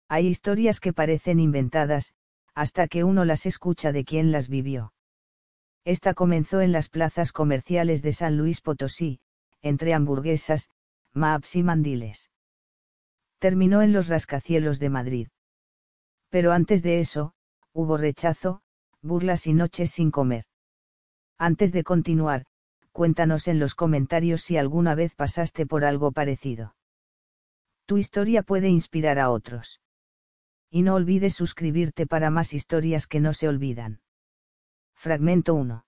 Hay historias que parecen inventadas, hasta que uno las escucha de quien las vivió. Esta comenzó en las plazas comerciales de San Luis Potosí, entre hamburguesas, maps y mandiles. Terminó en los rascacielos de Madrid. Pero antes de eso, hubo rechazo, burlas y noches sin comer. Antes de continuar, cuéntanos en los comentarios si alguna vez pasaste por algo parecido. Tu historia puede inspirar a otros. Y no olvides suscribirte para más historias que no se olvidan. Fragmento 1.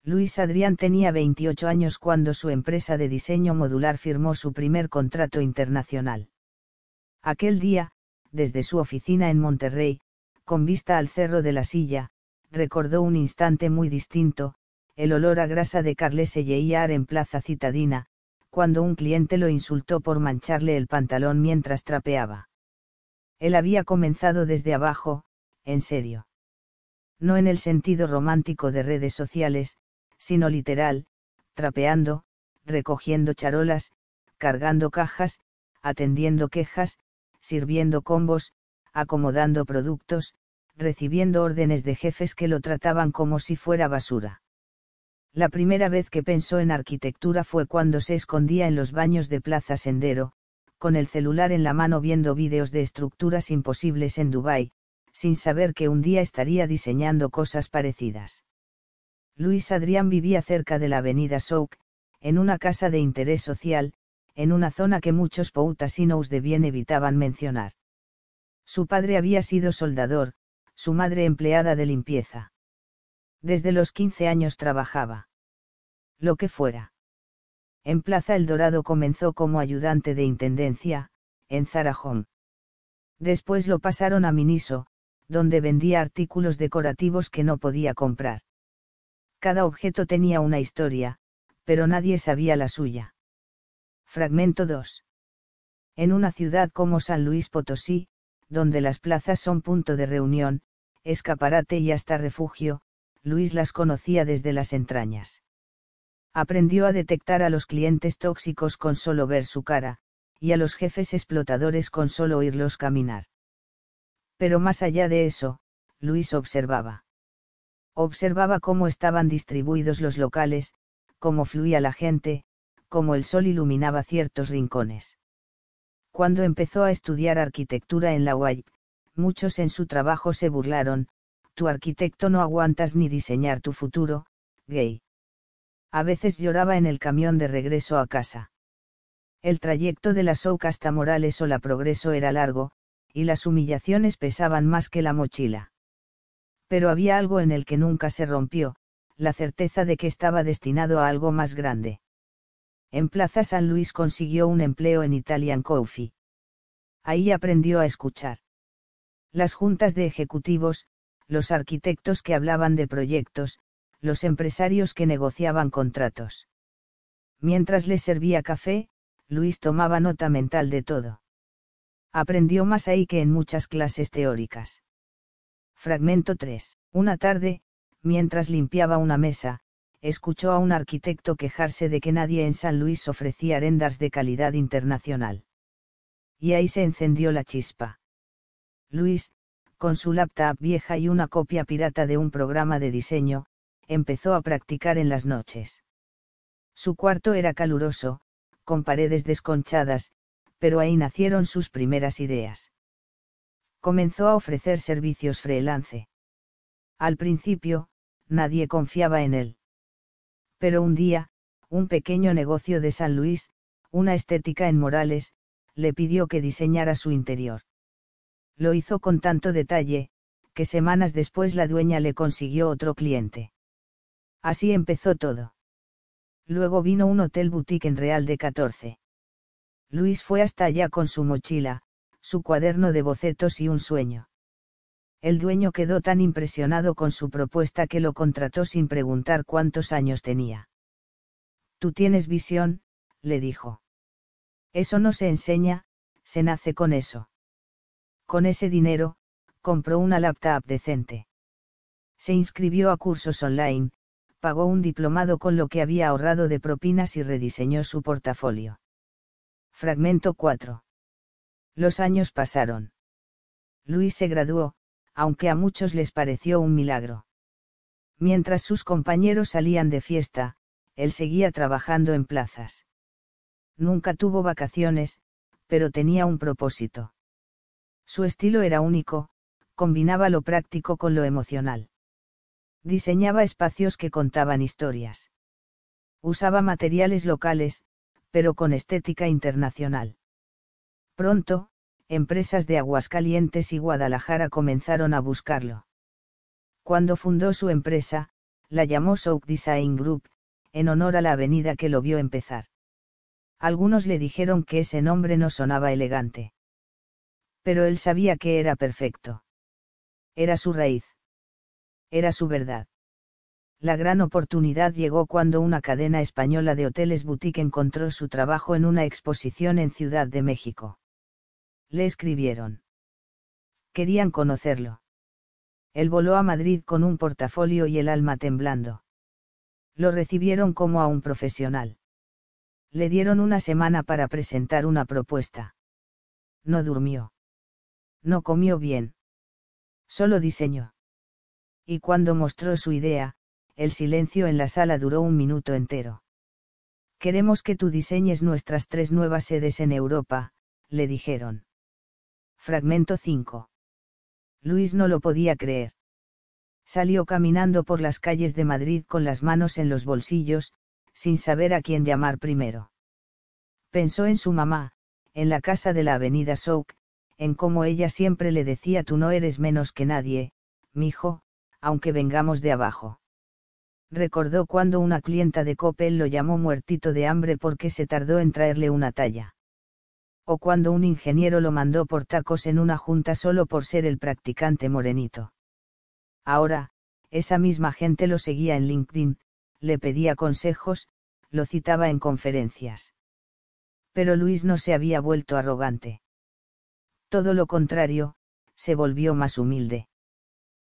Luis Adrián tenía 28 años cuando su empresa de diseño modular firmó su primer contrato internacional. Aquel día, desde su oficina en Monterrey, con vista al Cerro de la Silla, recordó un instante muy distinto, el olor a grasa de Carles Selleillar en Plaza Citadina, cuando un cliente lo insultó por mancharle el pantalón mientras trapeaba. Él había comenzado desde abajo, en serio. No en el sentido romántico de redes sociales, sino literal, trapeando, recogiendo charolas, cargando cajas, atendiendo quejas, sirviendo combos, acomodando productos, recibiendo órdenes de jefes que lo trataban como si fuera basura. La primera vez que pensó en arquitectura fue cuando se escondía en los baños de Plaza Sendero, con el celular en la mano viendo vídeos de estructuras imposibles en Dubái, sin saber que un día estaría diseñando cosas parecidas. Luis Adrián vivía cerca de la avenida Souk, en una casa de interés social, en una zona que muchos poutasinos de bien evitaban mencionar. Su padre había sido soldador, su madre empleada de limpieza. Desde los 15 años trabajaba. Lo que fuera. En Plaza El Dorado comenzó como ayudante de intendencia, en Zara Home. Después lo pasaron a Miniso, donde vendía artículos decorativos que no podía comprar. Cada objeto tenía una historia, pero nadie sabía la suya. Fragmento 2. En una ciudad como San Luis Potosí, donde las plazas son punto de reunión, escaparate y hasta refugio, Luis las conocía desde las entrañas. Aprendió a detectar a los clientes tóxicos con solo ver su cara, y a los jefes explotadores con solo oírlos caminar. Pero más allá de eso, Luis observaba. Observaba cómo estaban distribuidos los locales, cómo fluía la gente, cómo el sol iluminaba ciertos rincones. Cuando empezó a estudiar arquitectura en la UAI, muchos en su trabajo se burlaron: tu arquitecto no aguantas ni diseñar tu futuro, gay. A veces lloraba en el camión de regreso a casa. El trayecto de la Souk hasta Morales o la Progreso era largo, y las humillaciones pesaban más que la mochila. Pero había algo en el que nunca se rompió, la certeza de que estaba destinado a algo más grande. En Plaza San Luis consiguió un empleo en Italian Coffee. Ahí aprendió a escuchar. Las juntas de ejecutivos, los arquitectos que hablaban de proyectos, los empresarios que negociaban contratos. Mientras les servía café, Luis tomaba nota mental de todo. Aprendió más ahí que en muchas clases teóricas. Fragmento 3. Una tarde, mientras limpiaba una mesa, escuchó a un arquitecto quejarse de que nadie en San Luis ofrecía renders de calidad internacional. Y ahí se encendió la chispa. Luis, con su laptop vieja y una copia pirata de un programa de diseño, empezó a practicar en las noches. Su cuarto era caluroso, con paredes desconchadas, pero ahí nacieron sus primeras ideas. Comenzó a ofrecer servicios freelance. Al principio, nadie confiaba en él. Pero un día, un pequeño negocio de San Luis, una estética en Morales, le pidió que diseñara su interior. Lo hizo con tanto detalle, que semanas después la dueña le consiguió otro cliente. Así empezó todo. Luego vino un hotel boutique en Real de 14. Luis fue hasta allá con su mochila, su cuaderno de bocetos y un sueño. El dueño quedó tan impresionado con su propuesta que lo contrató sin preguntar cuántos años tenía. Tú tienes visión, le dijo. Eso no se enseña, se nace con eso. Con ese dinero, compró una laptop decente. Se inscribió a cursos online, pagó un diplomado con lo que había ahorrado de propinas y rediseñó su portafolio. Fragmento 4. Los años pasaron. Luis se graduó, aunque a muchos les pareció un milagro. Mientras sus compañeros salían de fiesta, él seguía trabajando en plazas. Nunca tuvo vacaciones, pero tenía un propósito. Su estilo era único, combinaba lo práctico con lo emocional. Diseñaba espacios que contaban historias. Usaba materiales locales, pero con estética internacional. Pronto, empresas de Aguascalientes y Guadalajara comenzaron a buscarlo. Cuando fundó su empresa, la llamó Souk Design Group, en honor a la avenida que lo vio empezar. Algunos le dijeron que ese nombre no sonaba elegante. Pero él sabía que era perfecto. Era su raíz. Era su verdad. La gran oportunidad llegó cuando una cadena española de hoteles boutique encontró su trabajo en una exposición en Ciudad de México. Le escribieron. Querían conocerlo. Él voló a Madrid con un portafolio y el alma temblando. Lo recibieron como a un profesional. Le dieron una semana para presentar una propuesta. No durmió. No comió bien. Solo diseñó. Y cuando mostró su idea, el silencio en la sala duró un minuto entero. Queremos que tú diseñes nuestras 3 nuevas sedes en Europa, le dijeron. Fragmento 5. Luis no lo podía creer. Salió caminando por las calles de Madrid con las manos en los bolsillos, sin saber a quién llamar primero. Pensó en su mamá, en la casa de la avenida Souk, en cómo ella siempre le decía: tú no eres menos que nadie, mijo, aunque vengamos de abajo. Recordó cuando una clienta de Coppel lo llamó muertito de hambre porque se tardó en traerle una talla. O cuando un ingeniero lo mandó por tacos en una junta solo por ser el practicante morenito. Ahora, esa misma gente lo seguía en LinkedIn, le pedía consejos, lo citaba en conferencias. Pero Luis no se había vuelto arrogante. Todo lo contrario, se volvió más humilde.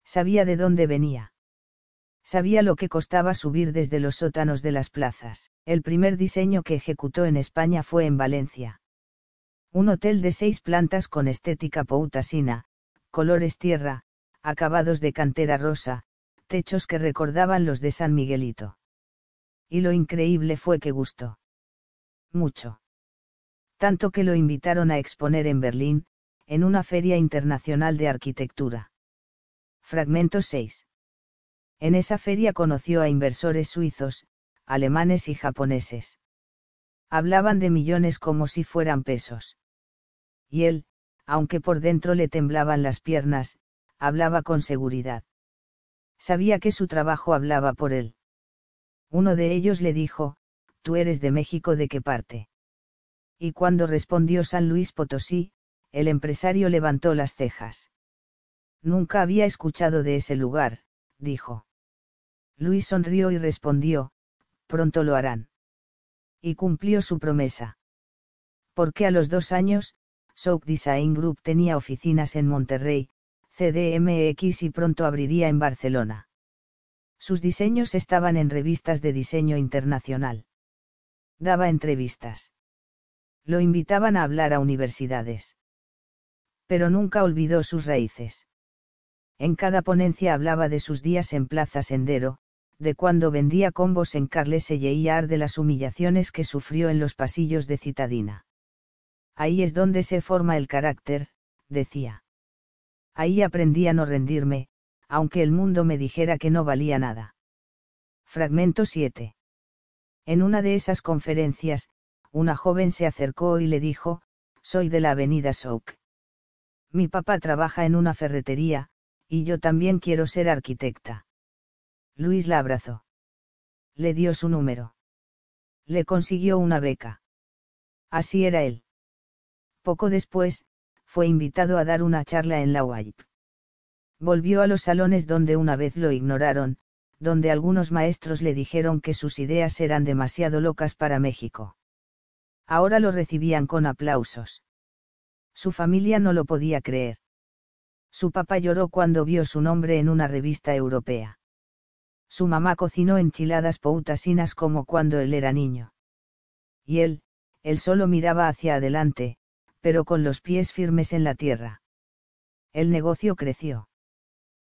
Sabía de dónde venía. Sabía lo que costaba subir desde los sótanos de las plazas. El primer diseño que ejecutó en España fue en Valencia. Un hotel de 6 plantas con estética poutasina, colores tierra, acabados de cantera rosa, techos que recordaban los de San Miguelito. Y lo increíble fue que gustó. Mucho. Tanto que lo invitaron a exponer en Berlín, en una feria internacional de arquitectura. Fragmento 6. En esa feria conoció a inversores suizos, alemanes y japoneses. Hablaban de millones como si fueran pesos. Y él, aunque por dentro le temblaban las piernas, hablaba con seguridad. Sabía que su trabajo hablaba por él. Uno de ellos le dijo: ¿tú eres de México, de qué parte? Y cuando respondió San Luis Potosí, el empresario levantó las cejas. Nunca había escuchado de ese lugar, dijo. Luis sonrió y respondió: pronto lo harán. Y cumplió su promesa. Porque a los 2 años, Souk Design Group tenía oficinas en Monterrey, CDMX, y pronto abriría en Barcelona. Sus diseños estaban en revistas de diseño internacional. Daba entrevistas. Lo invitaban a hablar a universidades. Pero nunca olvidó sus raíces. En cada ponencia hablaba de sus días en Plaza Sendero, de cuando vendía combos en Carles y de las humillaciones que sufrió en los pasillos de Citadina. Ahí es donde se forma el carácter, decía. Ahí aprendí a no rendirme, aunque el mundo me dijera que no valía nada. Fragmento 7. En una de esas conferencias, una joven se acercó y le dijo: soy de la avenida Souk. Mi papá trabaja en una ferretería, y yo también quiero ser arquitecta. Luis la abrazó. Le dio su número. Le consiguió una beca. Así era él. Poco después, fue invitado a dar una charla en la UAIP. Volvió a los salones donde una vez lo ignoraron, donde algunos maestros le dijeron que sus ideas eran demasiado locas para México. Ahora lo recibían con aplausos. Su familia no lo podía creer. Su papá lloró cuando vio su nombre en una revista europea. Su mamá cocinó enchiladas poutasinas como cuando él era niño. Y él solo miraba hacia adelante, pero con los pies firmes en la tierra. El negocio creció.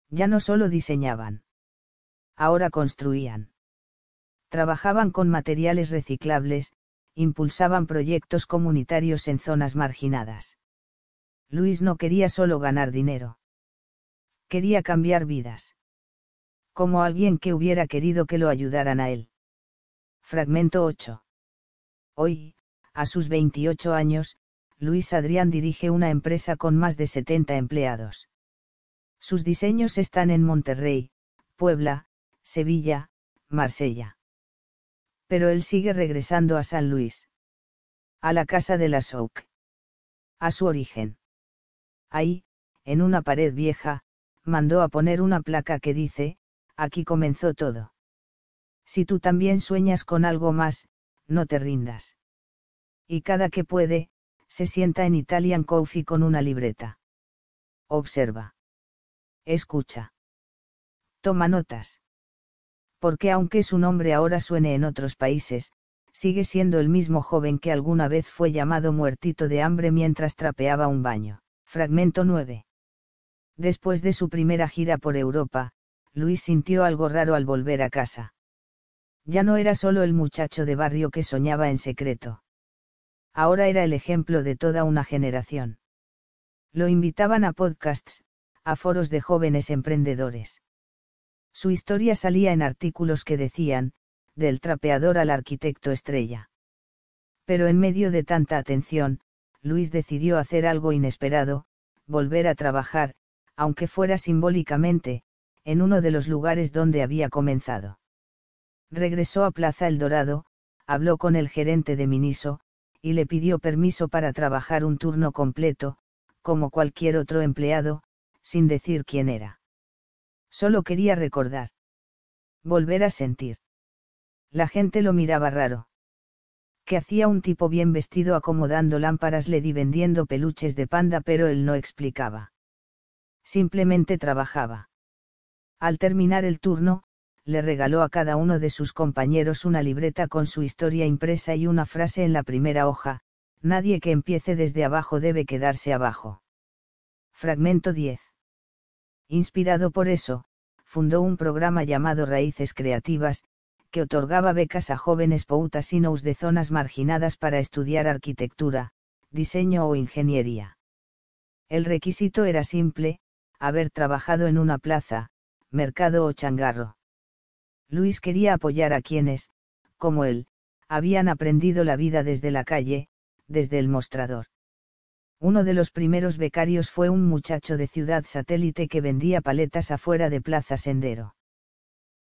Ya no solo diseñaban. Ahora construían. Trabajaban con materiales reciclables, impulsaban proyectos comunitarios en zonas marginadas. Luis no quería solo ganar dinero. Quería cambiar vidas. Como alguien que hubiera querido que lo ayudaran a él. Fragmento 8. Hoy, a sus 28 años, Luis Adrián dirige una empresa con más de 70 empleados. Sus diseños están en Monterrey, Puebla, Sevilla, Marsella. Pero él sigue regresando a San Luis. A la casa de la Souk. A su origen. Ahí, en una pared vieja, mandó a poner una placa que dice, aquí comenzó todo. Si tú también sueñas con algo más, no te rindas. Y cada que puede, se sienta en Italian Coffee con una libreta. Observa. Escucha. Toma notas. Porque aunque su nombre ahora suene en otros países, sigue siendo el mismo joven que alguna vez fue llamado muertito de hambre mientras trapeaba un baño. Fragmento 9. Después de su primera gira por Europa, Luis sintió algo raro al volver a casa. Ya no era solo el muchacho de barrio que soñaba en secreto. Ahora era el ejemplo de toda una generación. Lo invitaban a podcasts, a foros de jóvenes emprendedores. Su historia salía en artículos que decían, del trapeador al arquitecto estrella. Pero en medio de tanta atención, Luis decidió hacer algo inesperado, volver a trabajar, aunque fuera simbólicamente, en uno de los lugares donde había comenzado. Regresó a Plaza El Dorado, habló con el gerente de Miniso, y le pidió permiso para trabajar un turno completo, como cualquier otro empleado, sin decir quién era. Solo quería recordar. Volver a sentir. La gente lo miraba raro. ¿Qué hacía un tipo bien vestido acomodando lámparas LED y vendiendo peluches de panda? Pero él no explicaba. Simplemente trabajaba. Al terminar el turno, le regaló a cada uno de sus compañeros una libreta con su historia impresa y una frase en la primera hoja: nadie que empiece desde abajo debe quedarse abajo. Fragmento 10. Inspirado por eso, fundó un programa llamado Raíces Creativas, que otorgaba becas a jóvenes poutasinos de zonas marginadas para estudiar arquitectura, diseño o ingeniería. El requisito era simple: haber trabajado en una plaza, mercado o changarro. Luis quería apoyar a quienes, como él, habían aprendido la vida desde la calle, desde el mostrador. Uno de los primeros becarios fue un muchacho de Ciudad Satélite que vendía paletas afuera de Plaza Sendero.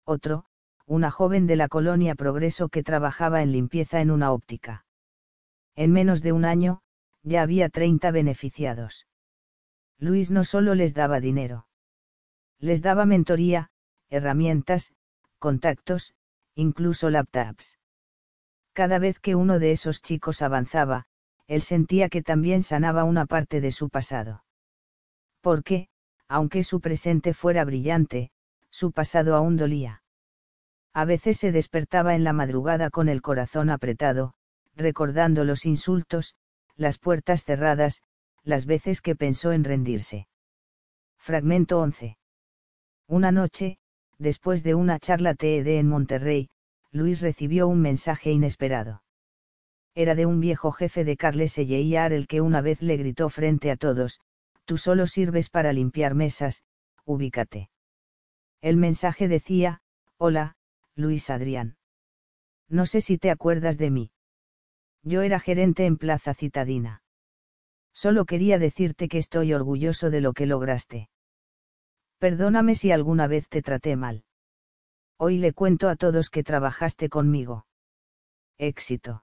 Otro, una joven de la colonia Progreso que trabajaba en limpieza en una óptica. En menos de un año, ya había 30 beneficiados. Luis no solo les daba dinero. Les daba mentoría, herramientas, contactos, incluso laptops. Cada vez que uno de esos chicos avanzaba, él sentía que también sanaba una parte de su pasado. Porque, aunque su presente fuera brillante, su pasado aún dolía. A veces se despertaba en la madrugada con el corazón apretado, recordando los insultos, las puertas cerradas, las veces que pensó en rendirse. Fragmento 11. Una noche, después de una charla TED en Monterrey, Luis recibió un mensaje inesperado. Era de un viejo jefe de Carles Sellar el que una vez le gritó frente a todos: tú solo sirves para limpiar mesas, ubícate. El mensaje decía: hola, Luis Adrián. No sé si te acuerdas de mí. Yo era gerente en Plaza Citadina. Solo quería decirte que estoy orgulloso de lo que lograste. Perdóname si alguna vez te traté mal. Hoy le cuento a todos que trabajaste conmigo. Éxito.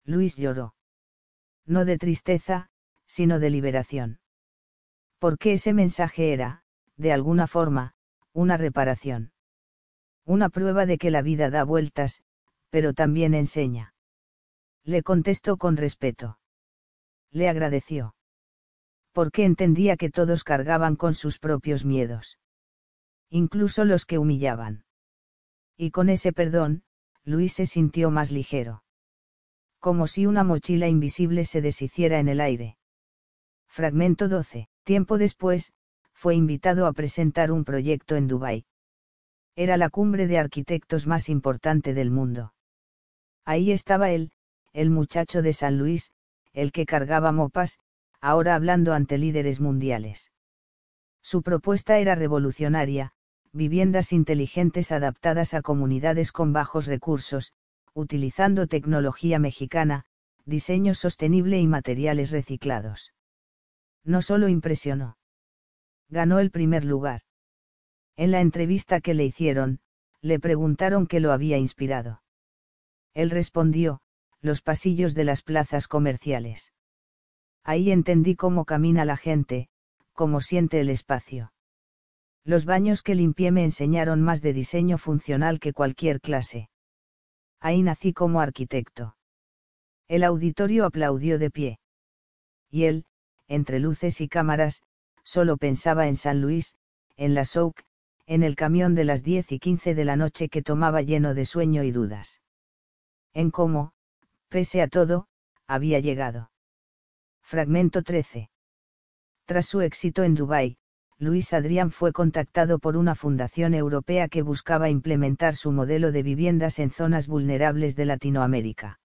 Luis lloró. No de tristeza, sino de liberación. Porque ese mensaje era, de alguna forma, una reparación. Una prueba de que la vida da vueltas, pero también enseña. Le contestó con respeto. Le agradeció. Porque entendía que todos cargaban con sus propios miedos. Incluso los que humillaban. Y con ese perdón, Luis se sintió más ligero. Como si una mochila invisible se deshiciera en el aire. Fragmento 12. Tiempo después, fue invitado a presentar un proyecto en Dubái. Era la cumbre de arquitectos más importante del mundo. Ahí estaba él, el muchacho de San Luis, el que cargaba mopas, ahora hablando ante líderes mundiales. Su propuesta era revolucionaria: viviendas inteligentes adaptadas a comunidades con bajos recursos, utilizando tecnología mexicana, diseño sostenible y materiales reciclados. No solo impresionó. Ganó el primer lugar. En la entrevista que le hicieron, le preguntaron qué lo había inspirado. Él respondió: los pasillos de las plazas comerciales. Ahí entendí cómo camina la gente, cómo siente el espacio. Los baños que limpié me enseñaron más de diseño funcional que cualquier clase. Ahí nací como arquitecto. El auditorio aplaudió de pie. Y él, entre luces y cámaras, solo pensaba en San Luis, en la Souk, en el camión de las 10:15 de la noche que tomaba lleno de sueño y dudas. En cómo, pese a todo, había llegado. Fragmento 13. Tras su éxito en Dubái, Luis Adrián fue contactado por una fundación europea que buscaba implementar su modelo de viviendas en zonas vulnerables de Latinoamérica.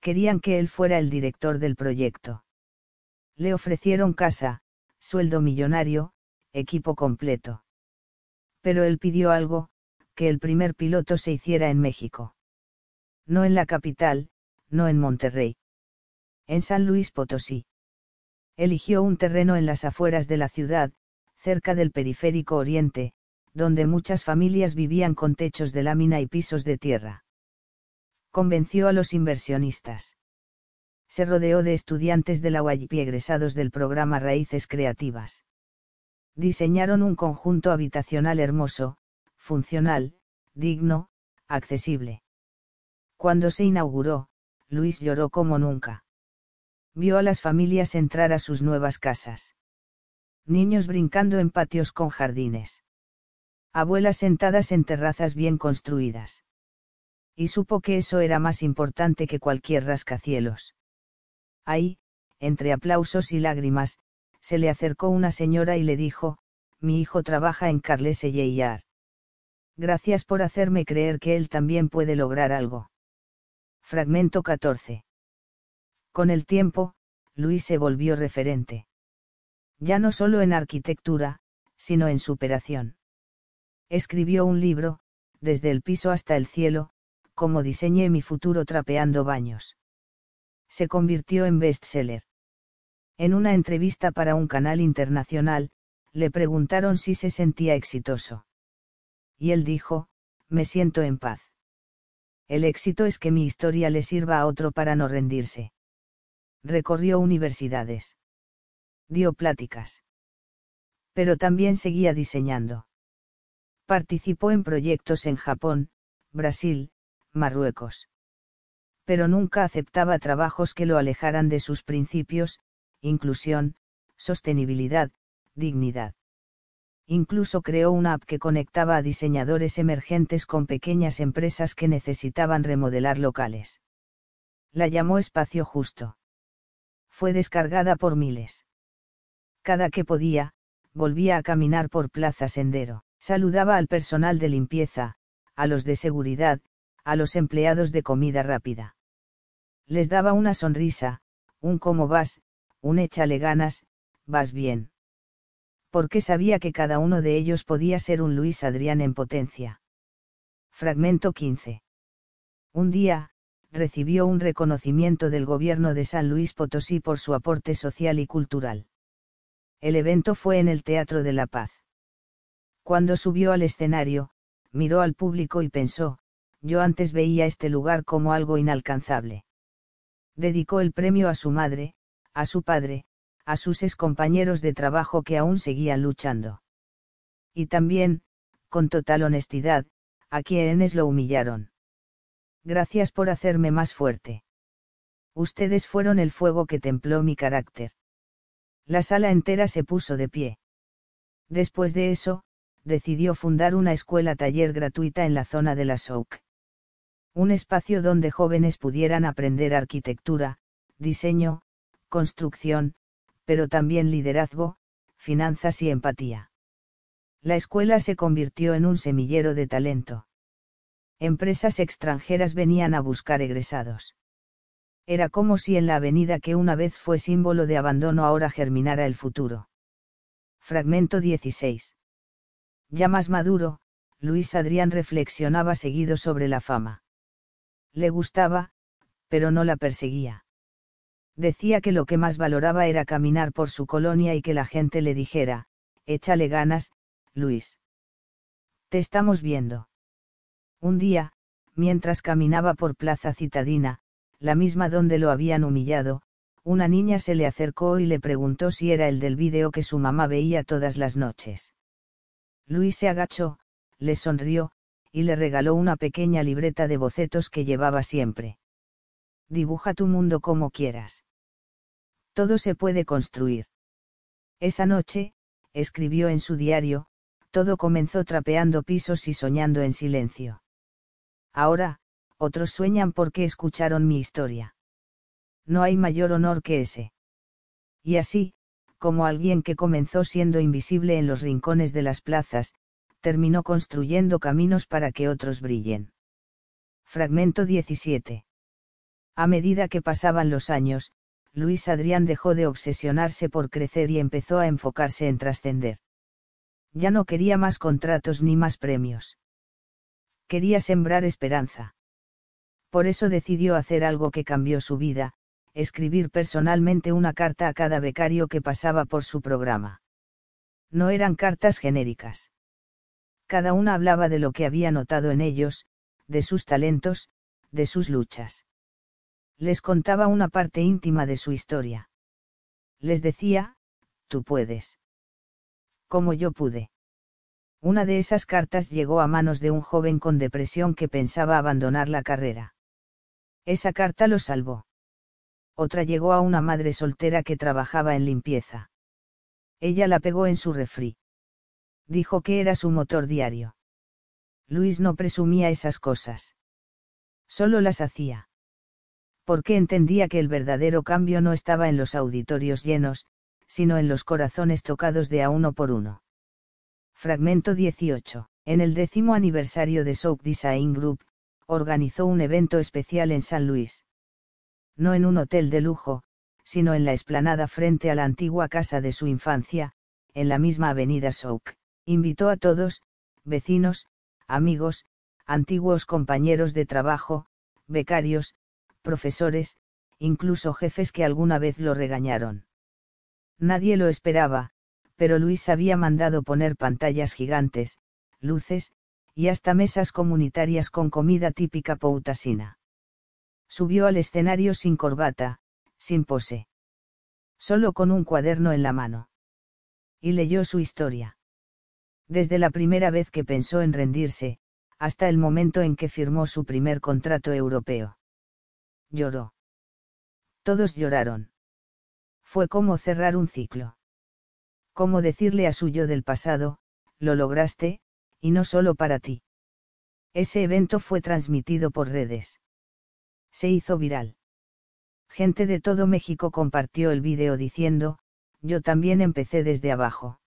Querían que él fuera el director del proyecto. Le ofrecieron casa, sueldo millonario, equipo completo. Pero él pidió algo: que el primer piloto se hiciera en México. No en la capital, no en Monterrey. En San Luis Potosí. Eligió un terreno en las afueras de la ciudad, cerca del periférico oriente, donde muchas familias vivían con techos de lámina y pisos de tierra. Convenció a los inversionistas. Se rodeó de estudiantes de la UAYP egresados del programa Raíces Creativas. Diseñaron un conjunto habitacional hermoso, funcional, digno, accesible. Cuando se inauguró, Luis lloró como nunca. Vio a las familias entrar a sus nuevas casas. Niños brincando en patios con jardines. Abuelas sentadas en terrazas bien construidas. Y supo que eso era más importante que cualquier rascacielos. Ahí, entre aplausos y lágrimas, se le acercó una señora y le dijo: mi hijo trabaja en Carles Selleillar. Gracias por hacerme creer que él también puede lograr algo. Fragmento 14. Con el tiempo, Luis se volvió referente. Ya no solo en arquitectura, sino en superación. Escribió un libro: Desde el piso hasta el cielo, cómo diseñé mi futuro trapeando baños. Se convirtió en bestseller. En una entrevista para un canal internacional, le preguntaron si se sentía exitoso. Y él dijo: me siento en paz. El éxito es que mi historia le sirva a otro para no rendirse. Recorrió universidades. Dio pláticas. Pero también seguía diseñando. Participó en proyectos en Japón, Brasil, Marruecos. Pero nunca aceptaba trabajos que lo alejaran de sus principios: inclusión, sostenibilidad, dignidad. Incluso creó una app que conectaba a diseñadores emergentes con pequeñas empresas que necesitaban remodelar locales. La llamó Espacio Justo. Fue descargada por miles. Cada que podía, volvía a caminar por Plaza Sendero, saludaba al personal de limpieza, a los de seguridad, a los empleados de comida rápida. Les daba una sonrisa, un ¿cómo vas?, un échale ganas, vas bien. Porque sabía que cada uno de ellos podía ser un Luis Adrián en potencia. Fragmento 15. Un día, recibió un reconocimiento del gobierno de San Luis Potosí por su aporte social y cultural. El evento fue en el Teatro de la Paz. Cuando subió al escenario, miró al público y pensó: yo antes veía este lugar como algo inalcanzable. Dedicó el premio a su madre, a su padre, a sus excompañeros de trabajo que aún seguían luchando. Y también, con total honestidad, a quienes lo humillaron. Gracias por hacerme más fuerte. Ustedes fueron el fuego que templó mi carácter. La sala entera se puso de pie. Después de eso, decidió fundar una escuela taller gratuita en la zona de la Souk. Un espacio donde jóvenes pudieran aprender arquitectura, diseño, construcción, pero también liderazgo, finanzas y empatía. La escuela se convirtió en un semillero de talento. Empresas extranjeras venían a buscar egresados. Era como si en la avenida que una vez fue símbolo de abandono ahora germinara el futuro. Fragmento 16. Ya más maduro, Luis Adrián reflexionaba seguido sobre la fama. Le gustaba, pero no la perseguía. Decía que lo que más valoraba era caminar por su colonia y que la gente le dijera: échale ganas, Luis. Te estamos viendo. Un día, mientras caminaba por Plaza Citadina, la misma donde lo habían humillado, una niña se le acercó y le preguntó si era el del vídeo que su mamá veía todas las noches. Luis se agachó, le sonrió, y le regaló una pequeña libreta de bocetos que llevaba siempre. Dibuja tu mundo como quieras. Todo se puede construir. Esa noche, escribió en su diario, todo comenzó trapeando pisos y soñando en silencio. Ahora, otros sueñan porque escucharon mi historia. No hay mayor honor que ese. Y así, como alguien que comenzó siendo invisible en los rincones de las plazas, terminó construyendo caminos para que otros brillen. Fragmento 17. A medida que pasaban los años, Luis Adrián dejó de obsesionarse por crecer y empezó a enfocarse en trascender. Ya no quería más contratos ni más premios. Quería sembrar esperanza. Por eso decidió hacer algo que cambió su vida: escribir personalmente una carta a cada becario que pasaba por su programa. No eran cartas genéricas. Cada una hablaba de lo que había notado en ellos, de sus talentos, de sus luchas. Les contaba una parte íntima de su historia. Les decía: tú puedes. Como yo pude. Una de esas cartas llegó a manos de un joven con depresión que pensaba abandonar la carrera. Esa carta lo salvó. Otra llegó a una madre soltera que trabajaba en limpieza. Ella la pegó en su refri. Dijo que era su motor diario. Luis no presumía esas cosas. Solo las hacía. Porque entendía que el verdadero cambio no estaba en los auditorios llenos, sino en los corazones tocados de a uno por uno. Fragmento 18. En el 10º aniversario de Soap Design Group, organizó un evento especial en San Luis. No en un hotel de lujo, sino en la explanada frente a la antigua casa de su infancia, en la misma avenida Souk. Invitó a todos: vecinos, amigos, antiguos compañeros de trabajo, becarios, profesores, incluso jefes que alguna vez lo regañaron. Nadie lo esperaba, pero Luis había mandado poner pantallas gigantes, luces, y hasta mesas comunitarias con comida típica poutasina. Subió al escenario sin corbata, sin pose. Solo con un cuaderno en la mano. Y leyó su historia. Desde la primera vez que pensó en rendirse, hasta el momento en que firmó su primer contrato europeo. Lloró. Todos lloraron. Fue como cerrar un ciclo. Como decirle a su yo del pasado: lo lograste, y no solo para ti. Ese evento fue transmitido por redes. Se hizo viral. Gente de todo México compartió el vídeo diciendo: yo también empecé desde abajo.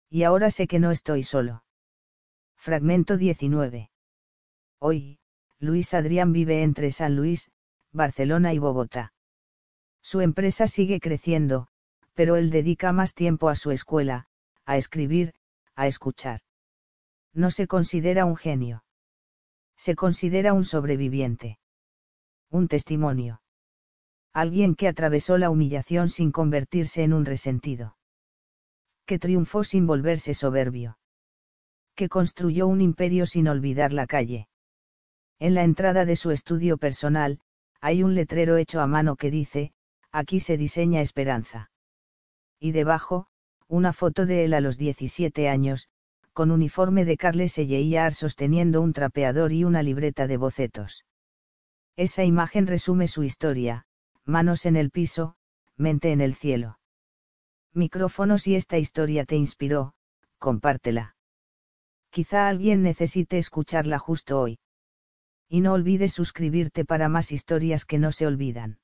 Y ahora sé que no estoy solo. Fragmento 19. Hoy, Luis Adrián vive entre San Luis, Barcelona y Bogotá. Su empresa sigue creciendo, pero él dedica más tiempo a su escuela, a escribir, a escuchar. No se considera un genio. Se considera un sobreviviente. Un testimonio. Alguien que atravesó la humillación sin convertirse en un resentido. Que triunfó sin volverse soberbio. Que construyó un imperio sin olvidar la calle. En la entrada de su estudio personal, hay un letrero hecho a mano que dice: aquí se diseña esperanza. Y debajo, una foto de él a los 17 años, con uniforme de Carles Elleíar sosteniendo un trapeador y una libreta de bocetos. Esa imagen resume su historia: manos en el piso, mente en el cielo. Micrófono. Si esta historia te inspiró, compártela. Quizá alguien necesite escucharla justo hoy. Y no olvides suscribirte para más historias que no se olvidan.